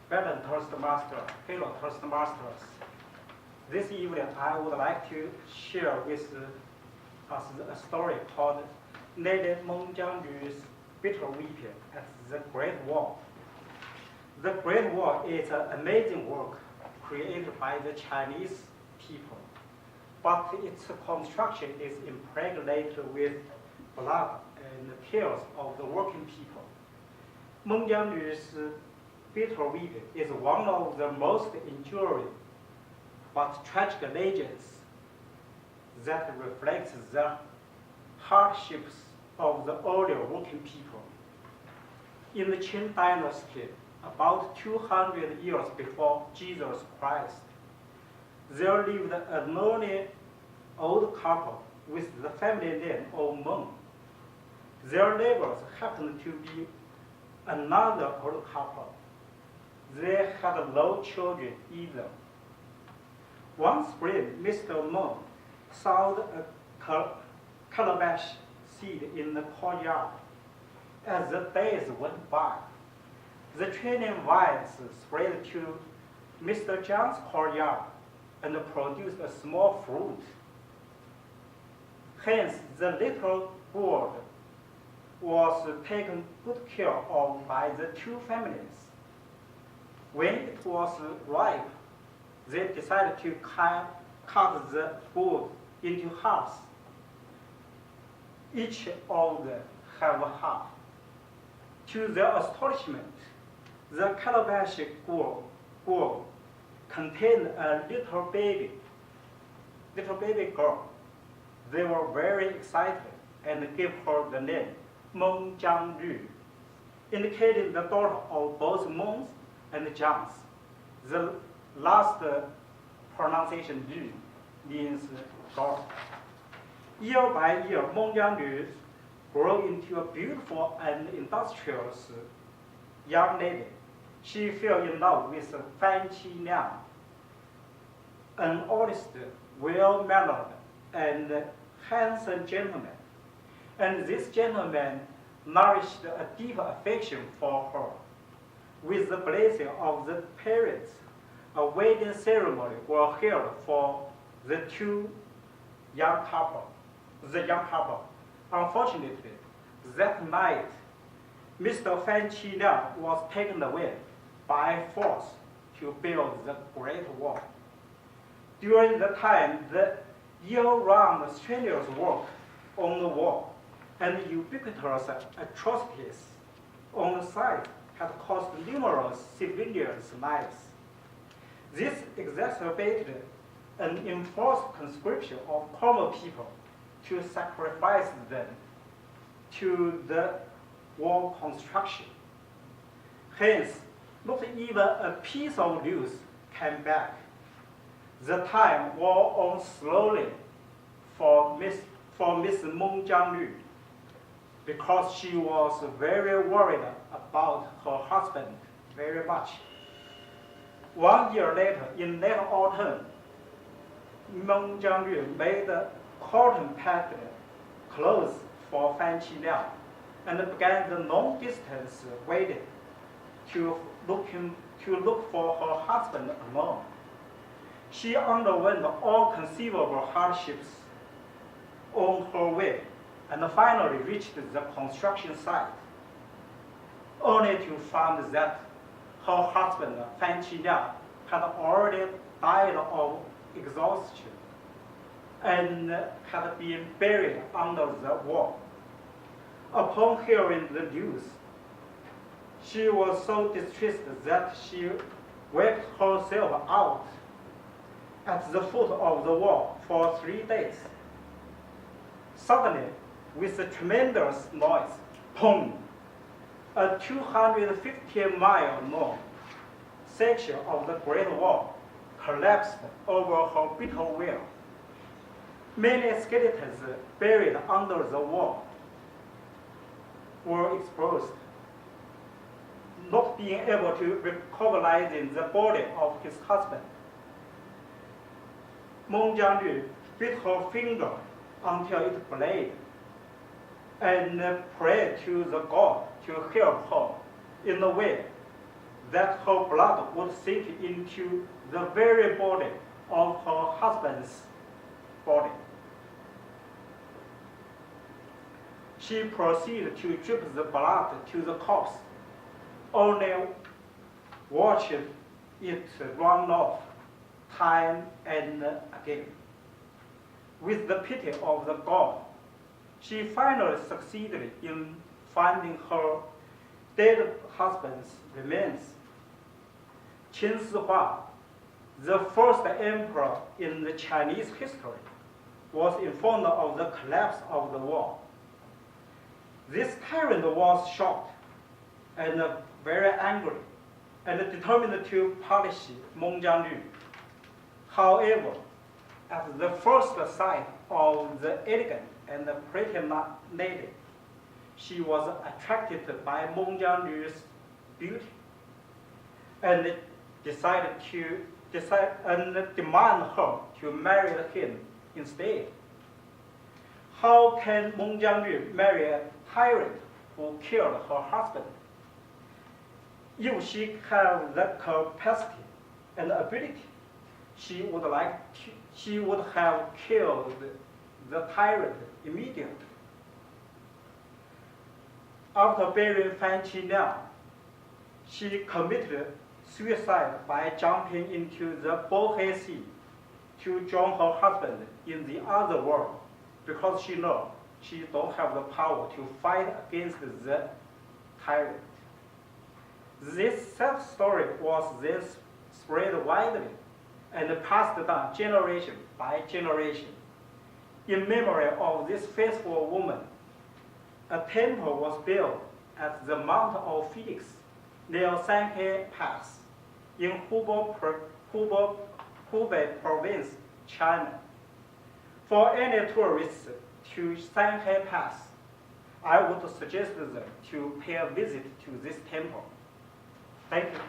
Veteran Toastmaster, fellow Toastmasters. This evening, I would like to share with us a story called Lady MengJiangu's Bitter Weeping at the Great Wall. The Great Wall is an amazing work created by the Chinese people, but its construction is impregnated with blood and tears of the working people. MengJiangu's Bitter Weeping is one of the most enduring but tragic legends that reflects the hardships of the earlier working people. In the Qin dynasty, about 200 years before Jesus Christ, there lived a lonely old couple with the family name of Meng. Their neighbors happened to be another old couple. They had no children either. One spring, Mr. Meng sowed a calabash seed in the courtyard. As the days went by, the training vines spread to Mr. Jiang's courtyard and produced a small fruit. Hence, the little gourd was taken good care of by the two families. When it was ripe, they decided to cut the gourd into halves. Each of them have a half. To their astonishment, the calabash gourd contained a little baby girl. They were very excited and gave her the name MengJiangu, indicating the daughter of both Mengs and Jiangs. The last pronunciation Yu means daughter. Year by year, MengJiangu grew into a beautiful and industrious young lady. She fell in love with Fan Qiliang, an honest, well-mannered, and handsome gentleman. And this gentleman nourished a deep affection for her. With the blessing of the parents, a wedding ceremony was held for the young couple. Unfortunately, that night, Mr. Fan Qiliang was taken away by force to build the Great Wall. During the time, the year-round strenuous work on the wall and ubiquitous atrocities on the site had cost numerous civilians' lives. This exacerbated an enforced conscription of common people to sacrifice them to the wall construction. Hence, not even a piece of news came back. The time wore on slowly for Miss MengJiangu because she was very worried about her husband very much. 1 year later, in late autumn, MengJiangu made cotton-packed clothes for Fan Qiliang and began the long-distance waiting to look for her husband alone. She underwent all conceivable hardships on her way and finally reached the construction site, only to find that her husband, Fan Qiliang, had already died of exhaustion and had been buried under the wall. Upon hearing the news, she was so distressed that she wept herself out at the foot of the wall for 3 days. Suddenly, with a tremendous noise, boom, a 250-mile-long section of the Great Wall collapsed over her bitter wheel. Many skeletons buried under the wall were exposed, not being able to recognize the body of his husband. MengJiangu bit her finger until it bled and prayed to the god to help her in a way that her blood would sink into the very body of her husband's body. She proceeded to drip the blood to the corpse, only watching it run off time and again. With the pity of the god, she finally succeeded in finding her dead husband's remains. Qin Shi Huang, the first emperor in the Chinese history, was informed of the collapse of the wall. This tyrant was shocked and very angry and determined to punish MengJiangu. However, at the first sight of the elegant and pretty lady, she was attracted by MengJiangu's beauty and demand her to marry him instead. How can MengJiangu marry a tyrant who killed her husband? If she had the capacity and ability, she would have killed the tyrant immediately. After burying Fan Qiliang, she committed suicide by jumping into the Bohe Sea to join her husband in the other world, because she knows she don't have the power to fight against the tyrant. This sad story was then spread widely and passed down generation by generation. In memory of this faithful woman, a temple was built at the Mount of Phoenix near Enhui Pass in Hubei Province, China. For any tourists to Enhui Pass, I would suggest them to pay a visit to this temple. Thank you.